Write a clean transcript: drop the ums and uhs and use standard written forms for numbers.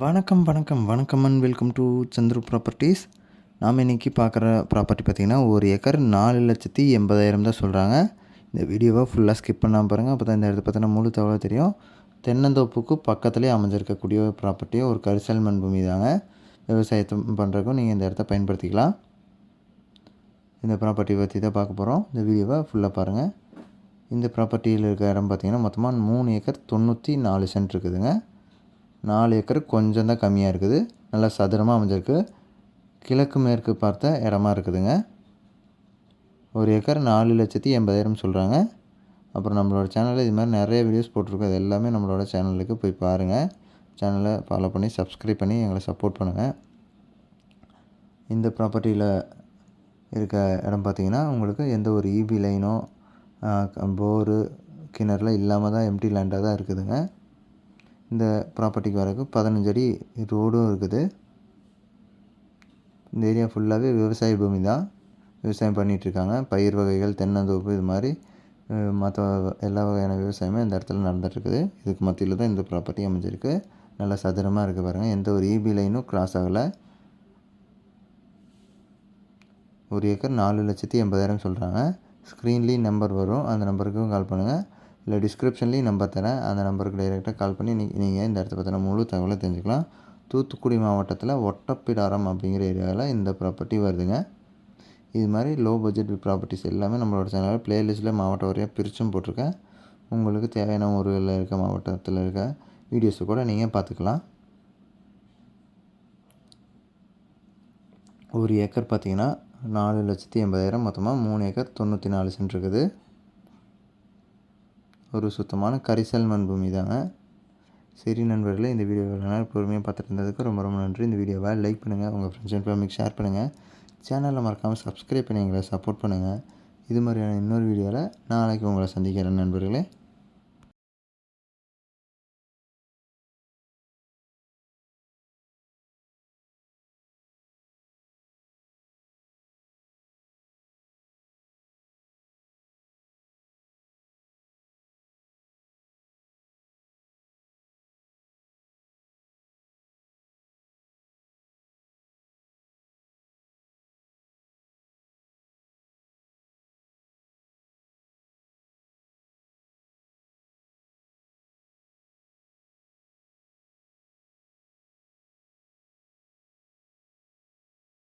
வணக்கம் and welcome to Chandru properties. நாம் இன்றைக்கி பார்க்குற ப்ராப்பர்ட்டி பார்த்திங்கன்னா 1 ஏக்கர் 4,80,000 தான் சொல்கிறாங்க. இந்த வீடியோவை ஃபுல்லாக ஸ்கிப் பண்ணாமல் பாருங்கள். அப்போ தான் இந்த இடத்த பார்த்தீங்கன்னா முழு தகவல் தெரியும். தென்னந்தோப்புக்கு பக்கத்துலேயே அமைஞ்சிருக்கக்கூடிய ஒரு ப்ராப்பர்ட்டியோ ஒரு கரிசல் மண் பூமி தாங்க. விவசாயத்தை பண்ணுறதுக்கும் நீங்கள் இந்த இடத்த பயன்படுத்திக்கலாம். இந்த ப்ராப்பர்ட்டி பற்றி தான் பார்க்க போகிறோம். இந்த வீடியோவை ஃபுல்லாக பாருங்கள். இந்த ப்ராப்பர்ட்டியில் இருக்கிற இடம் பார்த்திங்கன்னா மொத்தமாக 3 ஏக்கர் 94 சென்ட் இருக்குதுங்க. 4 ஏக்கர் கொஞ்சம் தான் கம்மியாக இருக்குது. நல்லா சதுரமாக அமைஞ்சிருக்கு. கிழக்கு மேற்கு பார்த்த இடமா இருக்குதுங்க. 1 ஏக்கர் 4,80,000 சொல்கிறாங்க. அப்புறம் நம்மளோட சேனலில் இது மாதிரி நிறைய வீடியோஸ் போட்டிருக்கோம். அது எல்லாமே நம்மளோட சேனலுக்கு போய் பாருங்கள். சேனலை ஃபாலோ பண்ணி சப்ஸ்கிரைப் பண்ணி எங்களை சப்போர்ட் பண்ணுங்கள். இந்த ப்ராப்பர்ட்டியில் இருக்க இடம் பார்த்திங்கன்னா உங்களுக்கு எந்த ஒரு இபி லைனோ போரு கிணறுலாம் இல்லாமல் தான் எம்டி லேண்டாக தான் இருக்குதுங்க. இந்த ப்ராப்பர்ட்டிக்கு வரக்கு 15 அடி ரோடும் இருக்குது. இந்த ஏரியா ஃபுல்லாகவே விவசாய பூமி தான். விவசாயம் பண்ணிகிட்ருக்காங்க. பயிர் வகைகள், தென்னந்தோப்பு, இது மாதிரி மற்ற எல்லா வகையான விவசாயமே இந்த இடத்துல நடந்துகிட்ருக்குது. இதுக்கு மத்தியில் தான் இந்த ப்ராப்பர்ட்டி அமைஞ்சிருக்கு. நல்லா சதுரமாக இருக்குது பாருங்கள். எந்த ஒரு இபி லைனும் கிராஸ் ஆகலை. 1 ஏக்கர் 4,80,000 சொல்கிறாங்க. ஸ்க்ரீன்லேயும் நம்பர் வரும். அந்த நம்பருக்கும் கால் பண்ணுங்கள். இல்லை டிஸ்கிரிப்ஷன்லேயும் நம்பர் தரேன். அந்த நம்பருக்கு டைரெக்டாக கால் பண்ணி நீங்கள் இந்த இடத்த பற்றின முழு தகவலை தெரிஞ்சுக்கலாம். தூத்துக்குடி மாவட்டத்தில் ஒட்டப்பிடாரம் அப்படிங்கிற ஏரியாவில் இந்த ப்ராப்பர்ட்டி வருதுங்க. இது மாதிரி லோ பட்ஜெட் ப்ராப்பர்ட்டிஸ் எல்லாமே நம்மளோட சேனலில் ப்ளேலிஸ்ட்டில் மாவட்டம் வரையாக பிரிச்சும் போட்டிருக்கேன். உங்களுக்கு தேவையான ஊர்களில் இருக்க மாவட்டத்தில் இருக்க வீடியோஸை கூட நீங்கள் பார்த்துக்கலாம். 1 ஏக்கர் பார்த்திங்கன்னா 4,80,000, மொத்தமாக 3 ஏக்கர் 94 சென்ட் இருக்குது. ஒரு சுத்தமான கரிசல் மண் பூமி தாங்க. சரி நண்பர்களே, இந்த வீடியோவை பொறுமையாக பார்த்துட்டு இருந்ததுக்கு ரொம்ப ரொம்ப நன்றி. இந்த வீடியோவை லைக் பண்ணுங்கள், உங்கள் ஃப்ரெண்ட்ஸ் அண்ட் ஃபேமிலிக்கு ஷேர் பண்ணுங்கள். சேனலில் மறக்காமல் சப்ஸ்கிரைப் பண்ணி எங்களை சப்போர்ட் பண்ணுங்கள். இது மாதிரியான இன்னொரு வீடியோவில் நாளைக்கு உங்களை சந்திக்கிறேன் நண்பர்களே.